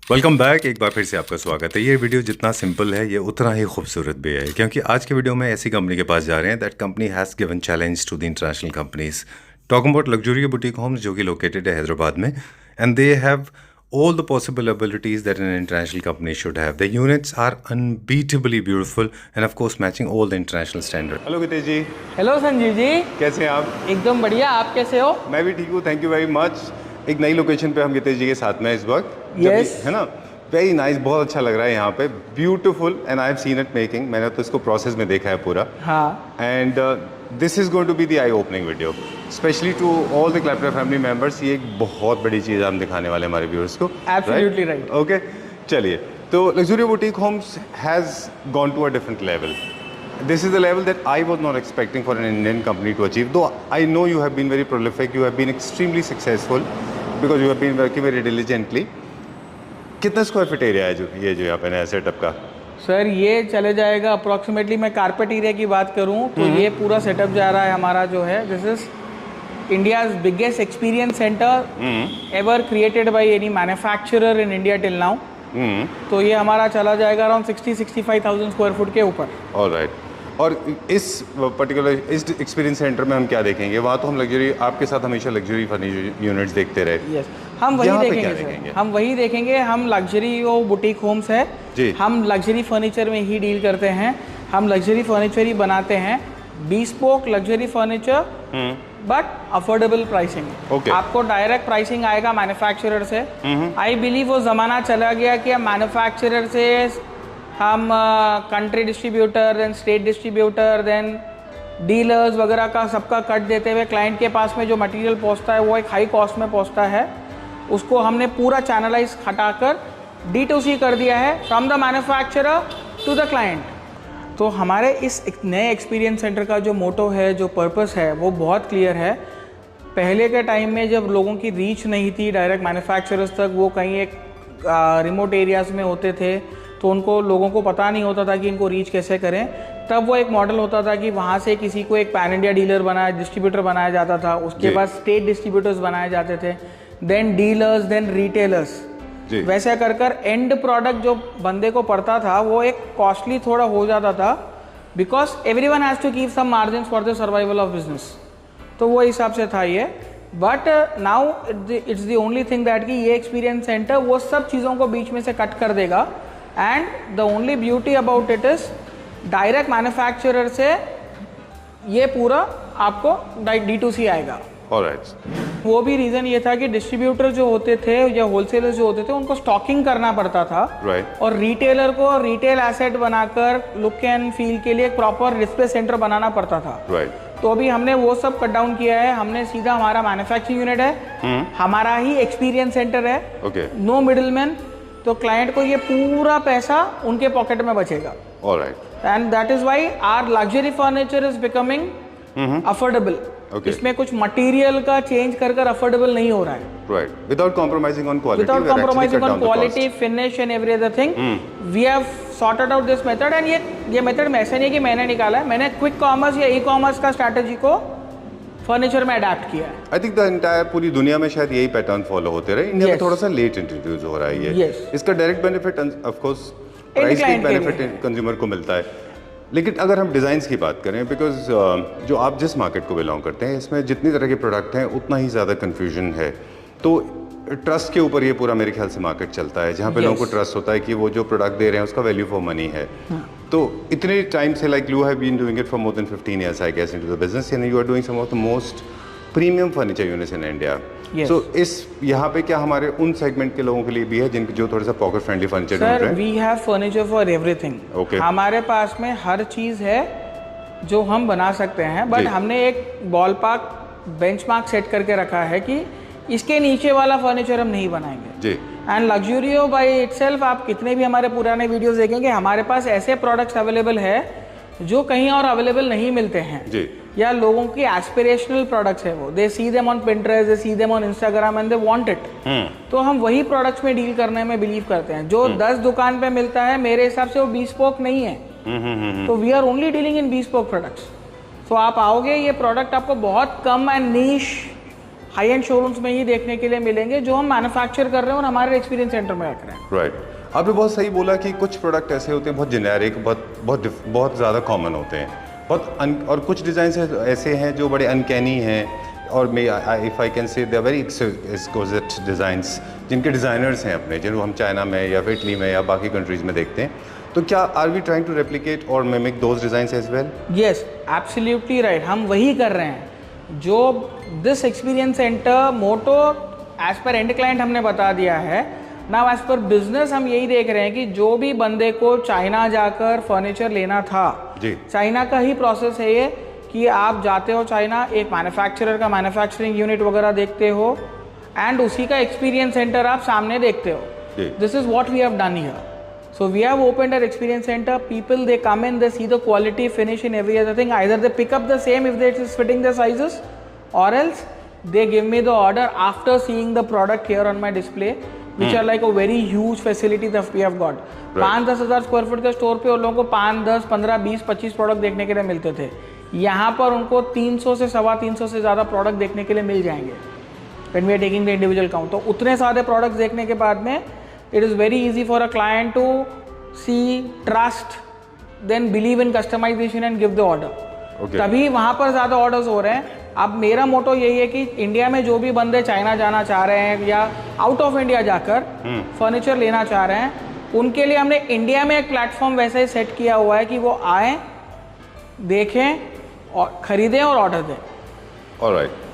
Welcome back. एक बार फिर से आपका स्वागत है। ये वीडियो जितना सिंपल है ये उतना ही खूबसूरत भी है, क्योंकि आज के वीडियो में ऐसी कंपनी के पास जा रहे हैं that company has given challenge to the international companies. Talking about luxury boutique homes जो कि लोकेटेड है हैदराबाद में, and they have all the possible abilities that an international company should have. The units are unbeatably beautiful and of course matching all the international standard. Hello Gitesh ji. Hello Sanjeev ji, कैसे हैं आप? एकदम बढ़िया। आप कैसे हो? मैं भी ठीक हूँ, थैंक यू वेरी मच। एक नई लोकेशन पे हम गितेश जी के साथ में इस वक्त। Yes. है ना, वेरी नाइस, बहुत अच्छा लग रहा है यहाँ पे, beautiful, and I have seen it making. मैंने तो इसको प्रोसेस में देखा है पूरा। हाँ। And this is going to be the eye opening video specially to all the Clapter family members. ये एक बहुत बड़ी चीज़ हम दिखाने वाले हमारे व्यूअर्स को। Absolutely right. ओके, चलिए। तो luxury boutique homes has gone to a different level. This is the level that I was not expecting for an Indian company to achieve. Though I know you have been very prolific, you have been extremely successful because you have been working very diligently. कितना square feet area है जो यहाँ पे नया setup का? Sir ये चले जाएगा अप्रॉक्सीमेटली, मैं कारपेट एरिया की बात करूँ तो ये पूरा सेटअप जा रहा है हमारा जो है, this is India's biggest experience centre ever created by any manufacturer in India till now. तो ये हमारा चला जाएगा अराउंड 60-65,000 स्क्वायर फुट के ऊपर। ऑलराइट। और इस पर्टिकुलर इस एक्सपीरियंस सेंटर में हम क्या देखेंगे? वहाँ तो हम लग्जरी, आपके साथ हमेशा लग्जरी फर्नीचर यूनिट्स देखते रहे। यस, हम वही देखेंगे सर, हम वही देखेंगे। हम लग्जरी वो बुटीक होम्स है जी, हम लग्जरी फर्नीचर में ही डील करते हैं। हम लग्जरी फर्नीचर ही बनाते हैं, bespoke luxury furniture but affordable pricing. आपको डायरेक्ट प्राइसिंग आएगा मैन्युफैक्चरर से। आई बिलीव वो ज़माना चला गया कि मैन्युफैक्चरर से हम country distributor, then state distributor, then dealers वगैरह का सबका कट देते हुए क्लाइंट के पास में जो मटेरियल पहुंचता है वो एक हाई कॉस्ट में पहुंचता है। उसको हमने पूरा चैनलाइज हटाकर D2C कर दिया है, from the manufacturer to the client. तो हमारे इस नए एक्सपीरियंस सेंटर का जो मोटो है, जो पर्पस है, वो बहुत क्लियर है। पहले के टाइम में जब लोगों की रीच नहीं थी डायरेक्ट मैन्युफैक्चरर्स तक, वो कहीं एक रिमोट एरियाज़ में होते थे, तो उनको लोगों को पता नहीं होता था कि इनको रीच कैसे करें। तब वो एक मॉडल होता था कि वहाँ से किसी को एक पैन इंडिया डीलर बनाया, डिस्ट्रीब्यूटर बनाया जाता था, उसके बाद स्टेट डिस्ट्रीब्यूटर्स बनाए जाते थे, देन डीलर्स, देन रिटेलर्स। वैसे कर कर एंड प्रोडक्ट जो बंदे को पड़ता था वो एक कॉस्टली थोड़ा हो जाता था, because everyone has to keep some margins for the survival of business. तो वो हिसाब से था ये। But now it's the only thing that कि ये एक्सपीरियंस सेंटर वो सब चीज़ों को बीच में से कट कर देगा। And the only beauty about it is direct manufacturer से ये पूरा आपको D2C आएगा। ऑलराइट। वो भी रीज़न ये था कि डिस्ट्रीब्यूटर जो होते थे या होलसेलर जो होते थे उनको स्टॉकिंग करना पड़ता था। और रिटेलर को रिटेल एसेट बनाकर लुक एंड फील के लिए एक प्रॉपर डिस्प्ले सेंटर बनाना पड़ता था। तो अभी हमने वो सब कट डाउन किया है। हमने सीधा हमारा मैन्युफैक्चरिंग यूनिट है, हमारा ही एक्सपीरियंस सेंटर है, नो मिडिलमैन। तो क्लाइंट को ये पूरा पैसा उनके पॉकेट में बचेगा। And that is why our luxury furniture is becoming affordable. इसमें कुछ मटेरियल का चेंज कर अफोर्डेबल नहीं हो रहा है। Right, without compromising on quality, without compromising on quality, finish and every other thing. We have sorted out this method. And ये method में ऐसे नहीं कि मैंने निकाला है, मैंने क्विक कॉमर्स या ई कॉमर्स का स्ट्रैटेजी को फर्नीचर में अडैप्ट किया है। आई थिंक द एंटायर पूरी दुनिया में शायद यही पैटर्न फॉलो होते रहे। इंडिया में थोड़ा सा लेट इंट्रोड्यूस हो रहा है ये। इसका direct benefit of course price के बेनिफिट कंज्यूमर को मिलता है। लेकिन अगर हम डिज़ाइंस की बात करें, बिकॉज जो आप जिस मार्केट को बिलोंग करते हैं इसमें जितनी तरह के प्रोडक्ट हैं उतना ही ज़्यादा कन्फ्यूजन है। तो ट्रस्ट के ऊपर ये पूरा मेरे ख्याल से मार्केट चलता है, जहाँ पे लोगों को ट्रस्ट होता है कि वो जो प्रोडक्ट दे रहे हैं उसका वैल्यू फॉर मनी है। तो इतने टाइम से like you have been doing it for more than 15 years I guess into the business, and you are doing some of the most premium furniture units in India. So इस यहाँ पे क्या हमारे उन सेगमेंट के लोगों के लिए भी है जिनके जो थोड़ा सा पॉकेट फ्रेंडली फर्नीचर ढूंढ रहे हैं? We have furniture for everything. हमारे पास में हर चीज़ है जो हम बना सकते हैं, बट हमने एक बॉल पार्क बेंचमार्क सेट करके रखा है कि इसके नीचे वाला फर्नीचर हम नहीं बनाएंगे जी। एंड लग्जूरियो बाय इटसेल्फ, आप कितने भी हमारे पुराने वीडियोस देखेंगे, हमारे पास ऐसे प्रोडक्ट्स अवेलेबल है जो कहीं और अवेलेबल नहीं मिलते हैं जी। या लोगों की एस्पिरेशनल प्रोडक्ट्स है वो, they see them on Pinterest, they see them on Instagram and they want it. तो हम वही प्रोडक्ट्स में डील करने में बिलीव करते हैं। जो 10 दुकान पे मिलता है मेरे हिसाब से वो bespoke नहीं है। तो we are only dealing in bespoke products. तो आप आओगे, ये प्रोडक्ट आपको बहुत कम and niche high end showrooms में ही देखने के लिए मिलेंगे जो हम मैन्युफैक्चर कर रहे हैं और हमारे एक्सपीरियंस सेंटर में रख रहे हैं। राइट, आपने बहुत सही बोला कि कुछ प्रोडक्ट ऐसे होते हैं बहुत जेनेरिक, बहुत ज़्यादा कॉमन होते हैं, और कुछ डिज़ाइन ऐसे हैं जो बड़े अनकैनी हैं, और मे if I can say they are very exquisite designs, जिनके डिज़ाइनर्स हैं अपने, जिनको हम चाइना में या इटली में या बाकी कंट्रीज़ में देखते हैं। तो क्या are we trying to replicate और mimic those designs as well? Yes, absolutely right, हम वही कर रहे हैं जो this experience centre motto as per and client हमने बता दिया है। नाउ एज पर बिजनेस हम यही देख रहे हैं कि जो भी बंदे को चाइना जाकर फर्नीचर लेना था, चाइना का ही प्रोसेस है ये कि आप जाते हो चाइना, एक मैन्युफैक्चरर का मैन्युफैक्चरिंग यूनिट वगैरह देखते हो एंड उसी का एक्सपीरियंस सेंटर आप सामने देखते हो। This is what we have done here. So we have opened our experience center. People, they come in, they see the quality, finish in every other thing. Either they pick up the same if it is fitting their sizes, or else they give me the order after seeing the product here on my display, which are like a very huge facility that we have got. 5-10 हज़ार square feet के store पे उन लोगों को 5, 10, 15, 20, 25 product देखने के लिए मिलते थे। यहाँ पर उनको 300 से 350 से ज़्यादा प्रोडक्ट देखने के लिए मिल जाएंगे when we are taking the individual count। तो उतने सारे प्रोडक्ट्स देखने के बाद में it is very easy for a client to see, trust, then believe in customization and give the order। तभी वहाँ पर ज़्यादा ऑर्डर्स हो रहे हैं। अब मेरा मोटो यही है कि इंडिया में जो भी बंदे चाइना जाना चाह रहे हैं या आउट ऑफ इंडिया जाकर फर्नीचर लेना चाह रहे हैं, उनके लिए हमने इंडिया में एक प्लेटफॉर्म वैसे ही सेट किया हुआ है कि वो आएँ, देखें और ख़रीदें और ऑर्डर दें। Alright,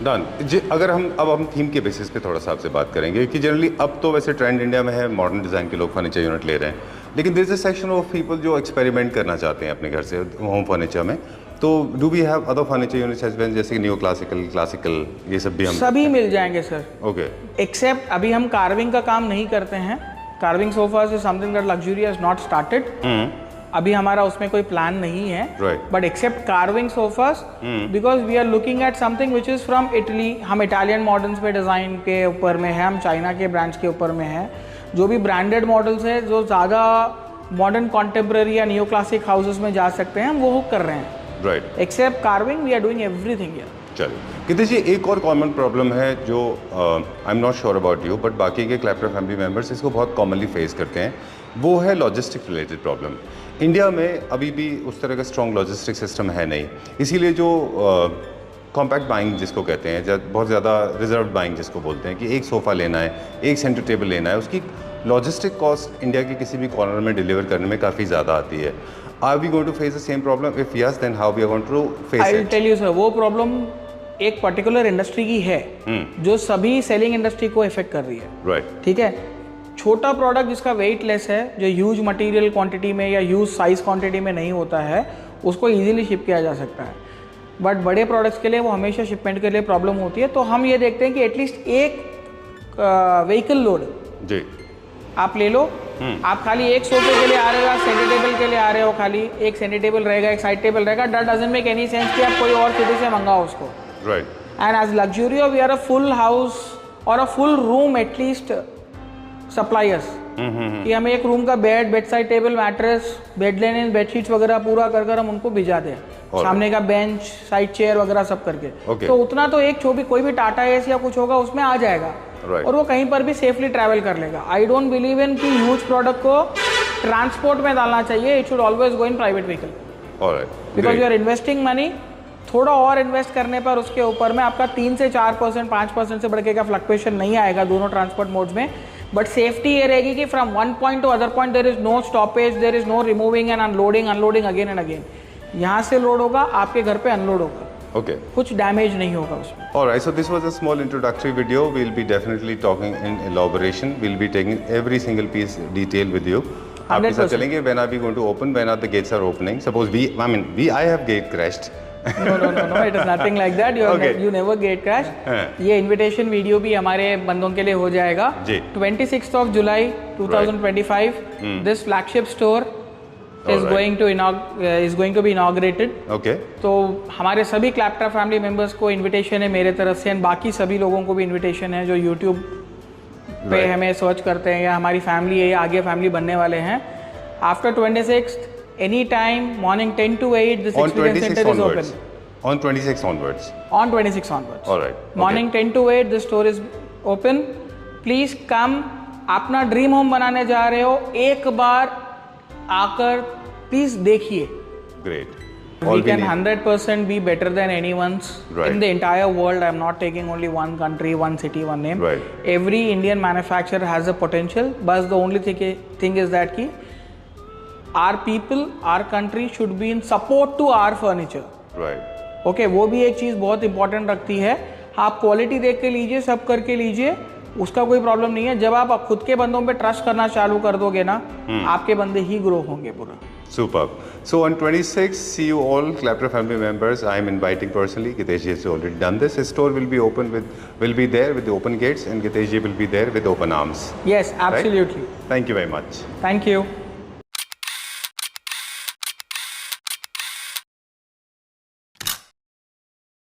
done. अगर हम थीम के बेसिस पे थोड़ा सा आपसे बात करेंगे कि जनरली अब तो वैसे ट्रेंड इंडिया में है, मॉडर्न डिज़ाइन के लोग फर्नीचर यूनिट ले रहे हैं, लेकिन there is a section of people जो एक्सपेरिमेंट करना चाहते हैं अपने घर से होम फर्नीचर में। तो do we have other furniture units as well, जैसे नियो क्लासिकल, क्लासिकल, ये सब भी हम सभी मिल जाएंगे सर। ओके, एक्सेप्ट अभी हम कार्विंग का काम नहीं करते हैं। Carving sofas is something that luxury has not started. अभी हमारा उसमें कोई प्लान नहीं है, but except carving sofas, because we are looking at something which is from Italy. हम इटालियन मॉडल्स पे डिज़ाइन के ऊपर में है, हम चाइना के ब्रांड्स के ऊपर में है। जो भी ब्रांडेड मॉडल्स है जो ज़्यादा मॉडर्न कॉन्टेम्प्रेरी या नियो क्लासिक हाउसेस में जा सकते हैं, हम वो कर रहे हैं। Right, except carving we are doing everything here. चलिए कितने जी, एक और कॉमन प्रॉब्लम है जो I am not sure about you, but बाकी के क्लैप्टर फैमिली मेम्बर्स इसको बहुत कॉमनली फेस करते हैं, वो है लॉजिस्टिक रिलेटेड प्रॉब्लम। इंडिया में अभी भी उस तरह का स्ट्रॉन्ग लॉजिस्टिक सिस्टम है नहीं, इसीलिए जो कॉम्पैक्ट बाइंग जिसको कहते हैं, बहुत ज़्यादा रिजर्व बाइंग जिसको बोलते हैं, कि एक सोफ़ा लेना है, एक सेंटर टेबल लेना है, उसकी लॉजिस्टिक कॉस्ट इंडिया के किसी भी कॉर्नर में डिलीवर करने में काफ़ी ज़्यादा आती है। Are we going to face the same problem? If yes, then how we are going to face it? I will tell you sir, वो प्रॉब्लम एक पर्टिकुलर इंडस्ट्री की है जो सभी सेलिंग इंडस्ट्री को इफेक्ट कर रही है। राइट, ठीक है। छोटा प्रोडक्ट जिसका वेट लेस है, जो ह्यूज मटेरियल क्वांटिटी में या ह्यूज साइज क्वांटिटी में नहीं होता है, उसको इजीली शिप किया जा सकता है। बट बड़े प्रोडक्ट्स के लिए वो हमेशा शिपमेंट के लिए प्रॉब्लम होती है। तो हम ये देखते हैं कि एटलीस्ट एक व्हीकल लोड जी आप ले लो। आप खाली एक सोफे के लिए आ रहे हो, सेंटर टेबल के लिए आ रहे हो, खाली एक सेंटर टेबल रहेगा, एक साइड टेबल रहेगा, that doesn't make any sense कि आप कोई और सिटी से मंगाओ उसको। Right, and as Luxurio we are a full house और a full room at least suppliers, कि हमें एक रूम का bed, bed side table, mattress, bed linen, bedsheets वगैरह पूरा कर कर हम उनको भिजा दें, सामने का बेंच, साइड चेयर वगैरह सब करके। तो उतना तो एक कोई भी टाटा एस या कुछ होगा उसमें आ जाएगा, और वो कहीं पर भी सेफली ट्रैवल कर लेगा। आई डोंट बिलीव इन कि ह्यूज प्रोडक्ट को ट्रांसपोर्ट में डालना चाहिए। It should always go in private vehicle, because you are investing money. थोड़ा और इन्वेस्ट करने पर उसके ऊपर में आपका 3 से 4%, 5% से बढ़ के का फ्लक्चुएशन नहीं आएगा दोनों ट्रांसपोर्ट मोड्स में। बट सेफ्टी ये रहेगी कि from one point to other point there is no stoppage, there is no removing and unloading again and again. यहाँ से लोड होगा, आपके घर पे अनलोड होगा। Okay. कुछ डैमेज नहीं होगा उसमें। Alright, so this was a small introductory video. We'll be definitely talking in elaboration. We'll be taking every single piece detail with you. आपके साथ चलेंगे. When are we going to open? When are the gates are opening? Suppose I have gate crashed. No, it is nothing like that. You never gate crash. ये invitation video भी हमारे बंदों के लिए हो जाएगा। 26th of July 2025. This flagship store is going to be inaugurated. Okay. तो हमारे सभी क्लैप्टर फैमिली मेंबर्स को इनविटेशन है मेरे तरफ से, एंड बाकी सभी लोगों को भी इनविटेशन है जो यूट्यूब पे हमें सर्च करते हैं या हमारी फैमिली है या आगे फैमिली बनने वाले हैं। After 26th, any time morning 10 to 8 this experience centre is open. On 26 onwards. On 26 onwards. All right. Okay. Morning 10 to 8 the store is open. Please come. अपना ड्रीम होम बनाने जा रहे हो, एक बार आकर प्लीज देखिए. Great. We can 100% be better than anyone's in the entire world. I'm not taking only one country, one city, one name. Right. Every Indian manufacturer has a potential. But the only thing is that ki our people, our country should be in support to our furniture. Right. Okay, वो भी एक चीज़ बहुत important रखती है. आप quality देख के लीजिए, सब करके लीजिए, उसका कोई प्रॉब्लम नहीं है. जब आप खुद के बंदों पे ट्रस्ट करना चालू कर दोगे ना, आपके बंदे ही ग्रो होंगे पूरा. Superb. So on 26, see you all, Clapper family members. I am inviting personally. Gitesh ji has already done this. His store will be there with the open gates, and Gitesh ji will be there with open arms. Yes, absolutely. Right? Thank you very much. Thank you.